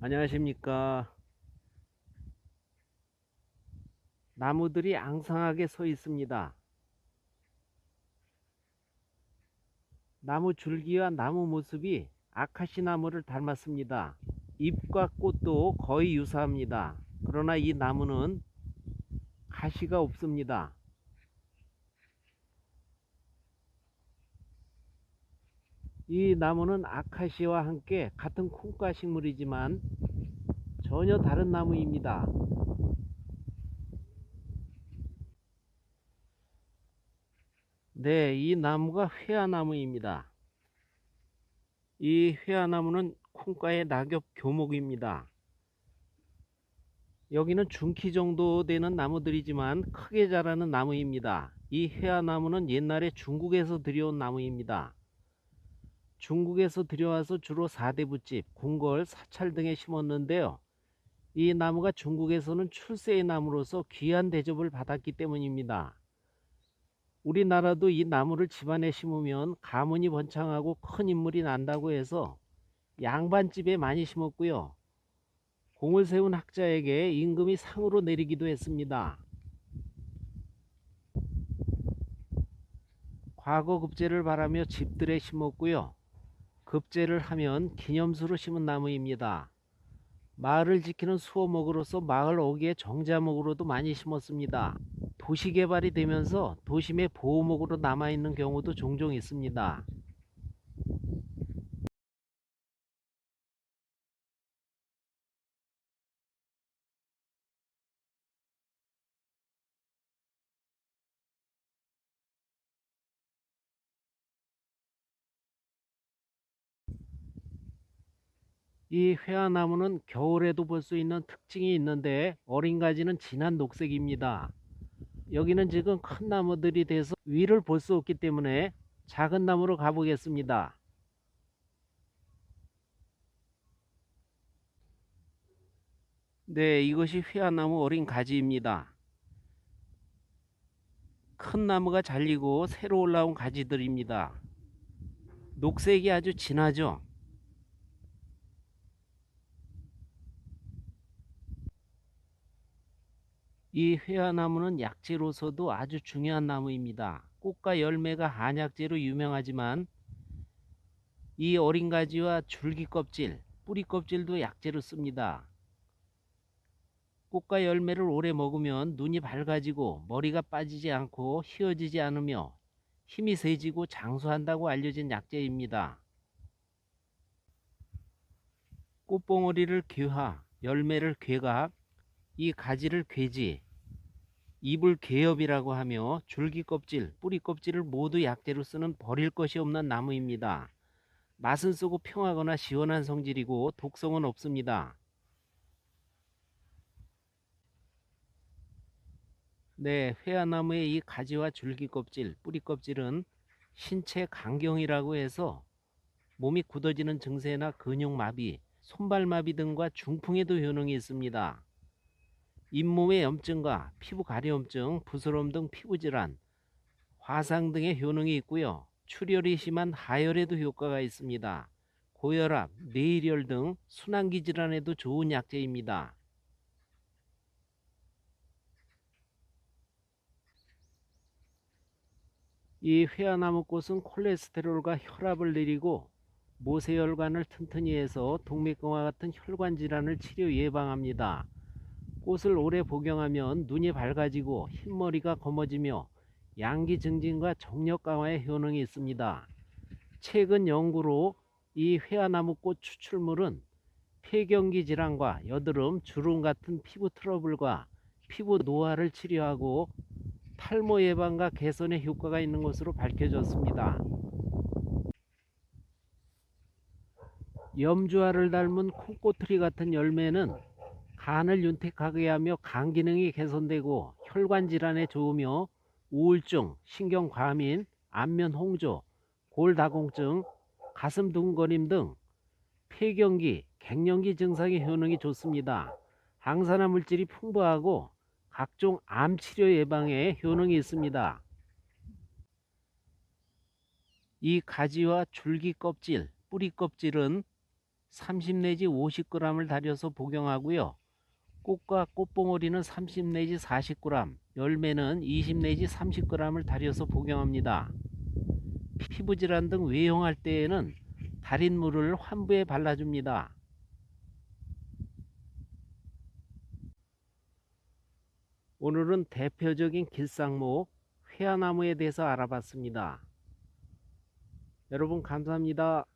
안녕하십니까. 나무들이 앙상하게 서 있습니다. 나무 줄기와 나무 모습이 아카시 나무를 닮았습니다. 잎과 꽃도 거의 유사합니다. 그러나 이 나무는 가시가 없습니다. 이 나무는 아카시와 함께 같은 콩과 식물이지만 전혀 다른 나무입니다. 네, 이 나무가 회화나무입니다. 이 회화나무는 콩과의 낙엽 교목입니다. 여기는 중키 정도 되는 나무들이지만 크게 자라는 나무입니다. 이 회화나무는 옛날에 중국에서 들여온 나무입니다. 중국에서 들여와서 주로 사대부집, 궁궐, 사찰 등에 심었는데요. 이 나무가 중국에서는 출세의 나무로서 귀한 대접을 받았기 때문입니다. 우리나라도 이 나무를 집안에 심으면 가문이 번창하고 큰 인물이 난다고 해서 양반집에 많이 심었고요. 공을 세운 학자에게 임금이 상으로 내리기도 했습니다. 과거 급제를 바라며 집들에 심었고요. 급제를 하면 기념수로 심은 나무입니다. 마을을 지키는 수호목으로서 마을 어귀의 정자목으로도 많이 심었습니다. 도시개발이 되면서 도심의 보호목으로 남아있는 경우도 종종 있습니다. 이 회화나무는 겨울에도 볼 수 있는 특징이 있는데 어린 가지는 진한 녹색입니다. 여기는 지금 큰 나무들이 돼서 위를 볼 수 없기 때문에 작은 나무로 가보겠습니다. 네, 이것이 회화나무 어린 가지입니다. 큰 나무가 잘리고 새로 올라온 가지들입니다. 녹색이 아주 진하죠. 이 회화나무는 약재로서도 아주 중요한 나무입니다. 꽃과 열매가 한약재로 유명하지만 이 어린 가지와 줄기 껍질, 뿌리 껍질도 약재로 씁니다. 꽃과 열매를 오래 먹으면 눈이 밝아지고 머리가 빠지지 않고 휘어지지 않으며 힘이 세지고 장수한다고 알려진 약재입니다. 꽃봉오리를 괴화, 열매를 괴갑, 이 가지를 괴지, 잎을 괴엽이라고 하며 줄기 껍질, 뿌리 껍질을 모두 약재로 쓰는 버릴 것이 없는 나무입니다. 맛은 쓰고 평하거나 시원한 성질이고 독성은 없습니다. 네, 회화나무의 이 가지와 줄기 껍질, 뿌리 껍질은 신체 강경이라고 해서 몸이 굳어지는 증세나 근육마비, 손발마비 등과 중풍에도 효능이 있습니다. 잇몸의 염증과 피부 가려움증, 부스럼 등 피부질환, 화상 등의 효능이 있고요. 출혈이 심한 하열에도 효과가 있습니다. 고혈압, 뇌일혈 등 순환기 질환에도 좋은 약재입니다. 이 회화나무 꽃은 콜레스테롤과 혈압을 내리고 모세혈관을 튼튼히 해서 동맥경화 같은 혈관 질환을 치료 예방합니다. 꽃을 오래 복용하면 눈이 밝아지고 흰머리가 검어지며 양기 증진과 정력 강화에 효능이 있습니다. 최근 연구로 이 회화나무 꽃 추출물은 폐경기 질환과 여드름, 주름 같은 피부 트러블과 피부 노화를 치료하고 탈모 예방과 개선에 효과가 있는 것으로 밝혀졌습니다. 염주알을 닮은 콩꼬투리 같은 열매는 간을 윤택하게 하며 간 기능이 개선되고 혈관 질환에 좋으며 우울증, 신경과민, 안면 홍조, 골다공증, 가슴 두근거림 등 폐경기, 갱년기 증상의 효능이 좋습니다. 항산화 물질이 풍부하고 각종 암 치료 예방에 효능이 있습니다. 이 가지와 줄기 껍질, 뿌리 껍질은 30 내지 50g을 달여서 복용하고요. 꽃과 꽃봉오리는 30 내지 40g, 열매는 20 내지 30g을 달여서 복용합니다. 피부질환 등 외용할 때에는 달인 물을 환부에 발라줍니다. 오늘은 대표적인 길상목 회화나무에 대해서 알아봤습니다. 여러분 감사합니다.